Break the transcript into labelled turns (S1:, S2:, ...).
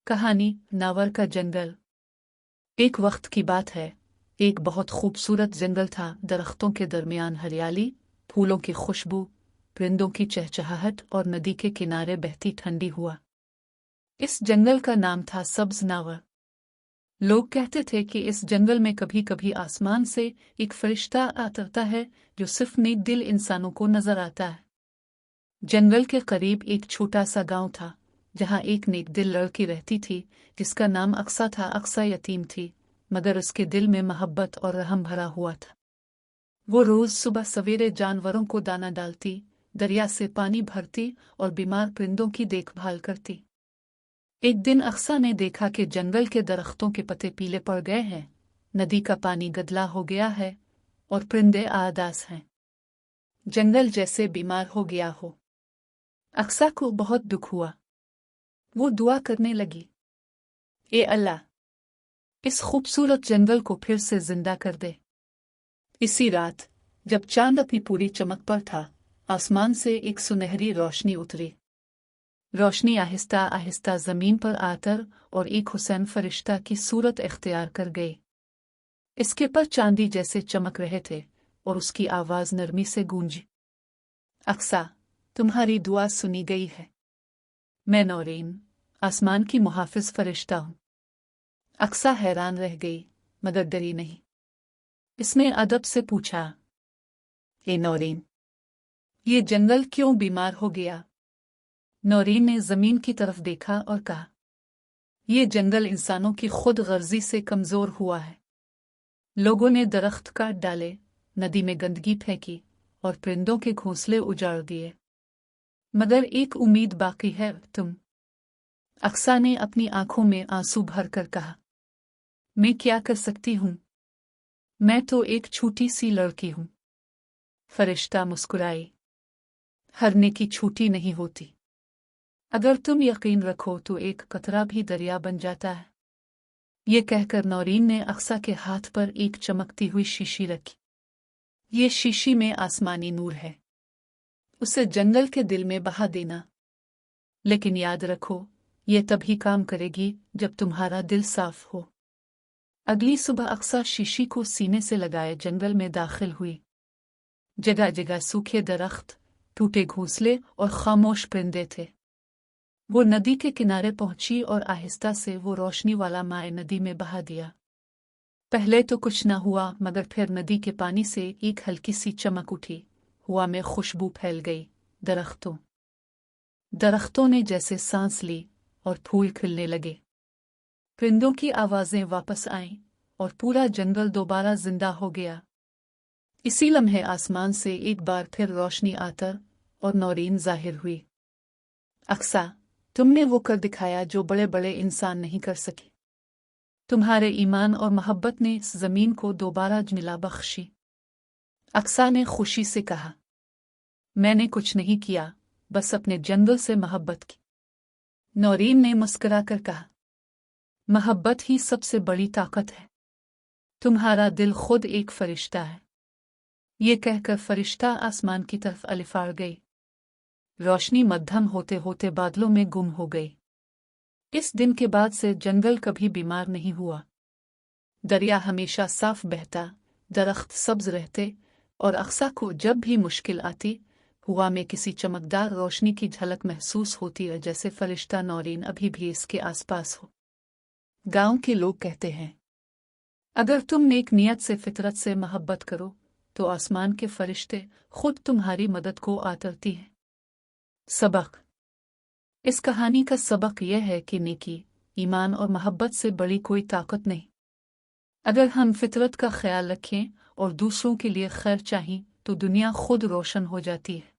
S1: कहानी नावर का जंगल। एक वक्त की बात है, एक बहुत खूबसूरत जंगल था। दरख्तों के दरमियान हरियाली, फूलों की खुशबू, परिंदों की चहचहाहट और नदी के किनारे बहती ठंडी हवा। इस जंगल का नाम था सब्ज नावर। लोग कहते थे कि इस जंगल में कभी कभी आसमान से एक फरिश्ता आता है जो सिर्फ नेक दिल इंसानों को नजर आता है। जंगल के करीब एक छोटा सा गांव था जहां एक नेक दिल लड़की रहती थी जिसका नाम अक्सा था। अक्सा यतीम थी मगर उसके दिल में मोहब्बत और रहम भरा हुआ था। वो रोज सुबह सवेरे जानवरों को दाना डालती, दरिया से पानी भरती और बीमार परिंदों की देखभाल करती। एक दिन अक्सा ने देखा कि जंगल के दरख्तों के पत्ते पीले पड़ गए हैं, नदी का पानी गदला हो गया है और परिंदे आदास हैं। जंगल जैसे बीमार हो गया हो। अक्सा को बहुत दुख हुआ। वो दुआ करने लगी, ए अल्लाह, इस खूबसूरत जंगल को फिर से जिंदा कर दे। इसी रात जब चांद अपनी पूरी चमक पर था, आसमान से एक सुनहरी रोशनी उतरी। रोशनी आहिस्ता आहिस्ता जमीन पर आकर और एक हुसैन फरिश्ता की सूरत इख्तियार कर गई। इसके पर चांदी जैसे चमक रहे थे और उसकी आवाज नरमी से गूंजी, अक्सा, तुम्हारी दुआ सुनी गई है। मैं नौरीन, आसमान की मुहाफिज फरिश्ता हूं। अक्सा हैरान रह गई मगर डरी नहीं। इसने अदब से पूछा, ए नौरीन, ये जंगल क्यों बीमार हो गया? नौरीन ने जमीन की तरफ देखा और कहा, ये जंगल इंसानों की खुद गर्जी से कमजोर हुआ है। लोगों ने दरख्त काट डाले, नदी में गंदगी फेंकी और परिंदों के घोंसले उजाड़ दिए, मगर एक उम्मीद बाकी है, तुम। अक्सा ने अपनी आंखों में आंसू भरकर कहा, मैं क्या कर सकती हूं? मैं तो एक छोटी सी लड़की हूं। फरिश्ता मुस्कुराई, हर नेकी छोटी नहीं होती। अगर तुम यकीन रखो तो एक कतरा भी दरिया बन जाता है। ये कहकर नौरीन ने अक्सा के हाथ पर एक चमकती हुई शीशी रखी। ये शीशी में आसमानी नूर है, उसे जंगल के दिल में बहा देना। लेकिन याद रखो, ये तभी काम करेगी जब तुम्हारा दिल साफ हो। अगली सुबह अक्सा शीशी को सीने से लगाए जंगल में दाखिल हुई। जगह जगह सूखे दरख्त, टूटे घोंसले और खामोश परिंदे थे। वो नदी के किनारे पहुंची और आहिस्ता से वो रोशनी वाला माए नदी में बहा दिया। पहले तो कुछ न हुआ, मगर फिर नदी के पानी से एक हल्की सी चमक उठी। हवा में खुशबू फैल गई। दरख्तों ने जैसे सांस ली और फूल खिलने लगे। परिंदों की आवाजें वापस आईं और पूरा जंगल दोबारा जिंदा हो गया। इसी लम्हे आसमान से एक बार फिर रोशनी आकर और नौरीन जाहिर हुई। अक्सा, तुमने वो कर दिखाया जो बड़े बड़े इंसान नहीं कर सके। तुम्हारे ईमान और मोहब्बत ने इस जमीन को दोबारा जिला बख्शी। अक्सा ने खुशी से कहा, मैंने कुछ नहीं किया, बस अपने जंगल से मोहब्बत की। नौरीन ने मुस्कुरा कर कहा, मोहब्बत ही सबसे बड़ी ताकत है। तुम्हारा दिल खुद एक फरिश्ता है। ये कहकर फरिश्ता आसमान की तरफ अलिफाड़ गई। रोशनी मध्यम होते होते बादलों में गुम हो गई। इस दिन के बाद से जंगल कभी बीमार नहीं हुआ। दरिया हमेशा साफ बहता, दरख्त सब्ज रहते और अक्सा को जब भी मुश्किल आती, हवा में किसी चमकदार रोशनी की झलक महसूस होती है, जैसे फरिश्ता नौरीन अभी भी इसके आसपास हो। गांव के लोग कहते हैं, अगर तुम नेक नियत से फितरत से मोहब्बत करो तो आसमान के फरिश्ते खुद तुम्हारी मदद को आतरती हैं। सबक। इस कहानी का सबक यह है कि नेकी, ईमान और मोहब्बत से बड़ी कोई ताकत नहीं। अगर हम फितरत का ख्याल रखें और दूसरों के लिए खैर चाहें तो दुनिया खुद रोशन हो जाती है।